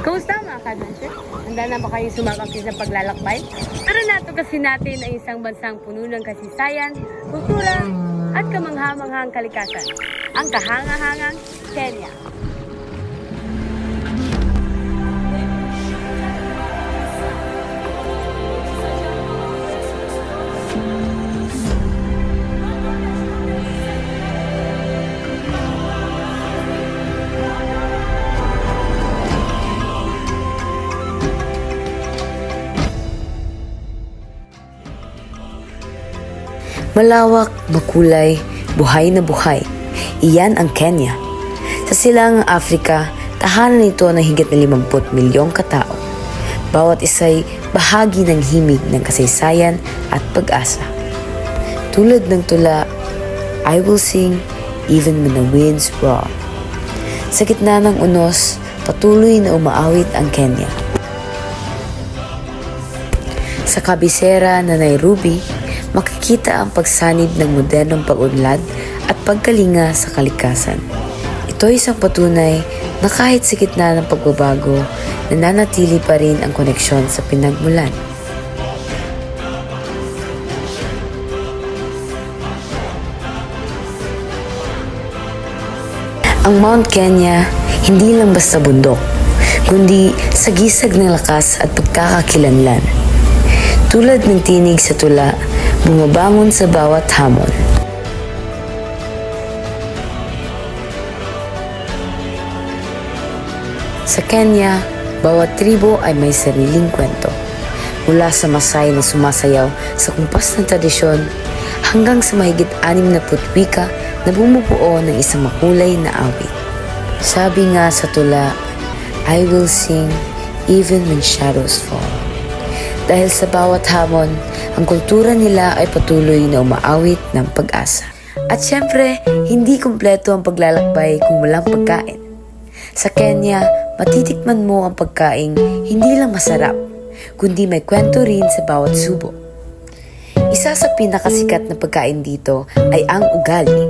Kumusta mga ka-adventure? Handa na ba kayo sumakap sa paglalakbay? Tara na, tugasin natin ang isang bansang puno ng kasaysayan, kultura, at kamangha-manghang kalikasan, ang kahanga-hangang Kenya. Malawak, makulay, buhay na buhay. Iyan ang Kenya. Sa silangang Afrika, tahanan nito ng higit na 50 milyong katao. Bawat isa'y bahagi ng himig ng kasaysayan at pag-asa. Tulad ng tula, I will sing even when the winds roar. Sa gitna ng unos, patuloy na umaawit ang Kenya. Sa kabisera na Nairobi, makikita ang pagsanib ng modernong pag-unlad at pagkalinga sa kalikasan. Ito ay isang patunay na kahit sa gitna ng pagbabago, nananatili pa rin ang koneksyon sa pinagmulan. Ang Mount Kenya, hindi lang basta bundok, kundi sagisag ng lakas at pagkakakilanlan. Tulad ng tinig sa tula, bumabangon sa bawat hamon. Sa Kenya, bawat tribo ay may sariling kwento. Mula sa Masay na sumasayaw sa kumpas ng tradisyon hanggang sa mahigit 60 wika na bumubuo ng isang makulay na awit. Sabi nga sa tula, I will sing even when shadows fall. Dahil sa bawat hamon, ang kultura nila ay patuloy na umaawit ng pag-asa. At syempre, hindi kumpleto ang paglalakbay kung walang pagkain. Sa Kenya, matitikman mo ang pagkain hindi lang masarap, kundi may kwento rin sa bawat subo. Isa sa pinakasikat na pagkain dito ay ang ugali,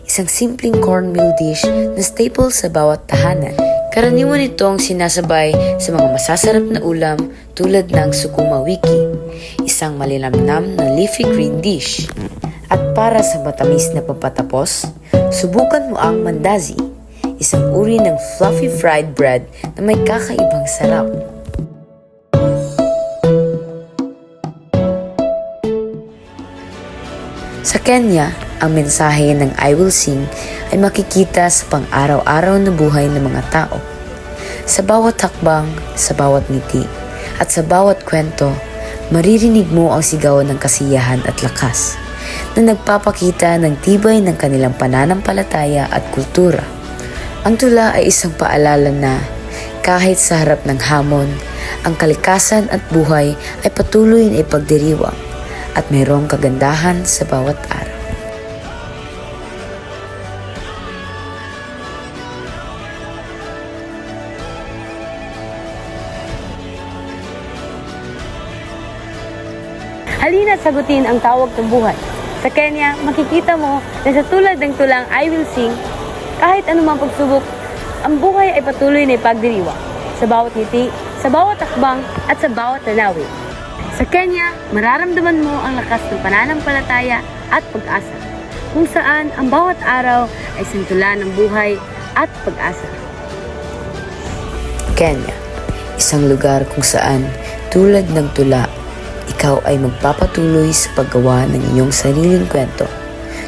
isang simpleng cornmeal dish na staple sa bawat tahanan. Karaniwan itong sinasabay sa mga masasarap na ulam tulad ng sukuma wiki, isang malinamnam na leafy green dish. At para sa matamis na papatapos, subukan mo ang mandazi, isang uri ng fluffy fried bread na may kakaibang sarap. Sa Kenya, ang mensahe ng I will sing ay makikita sa pang-araw-araw na buhay ng mga tao. Sa bawat hakbang, sa bawat ngiti, at sa bawat kwento, maririnig mo ang sigaw ng kasiyahan at lakas na nagpapakita ng tibay ng kanilang pananampalataya at kultura. Ang tula ay isang paalala na kahit sa harap ng hamon, ang kalikasan at buhay ay patuloy na ipagdiriwang at mayroong kagandahan sa bawat araw. Halina at sagutin ang tawag ng buhay. Sa Kenya, makikita mo na sa tulad ng tulang I will sing, kahit anumang pagsubok, ang buhay ay patuloy na ipagdiriwang sa bawat ngiti, sa bawat akbang at sa bawat tanawin. Sa Kenya, mararamdaman mo ang lakas ng pananampalataya at pag-asa, kung saan ang bawat araw ay sintula ng buhay at pag-asa. Kenya, isang lugar kung saan tulad ng tula, ikaw ay magpapatuloy sa paggawa ng iyong sariling kwento,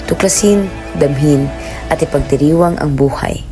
tuklasin, damhin at ipagdiriwang ang buhay.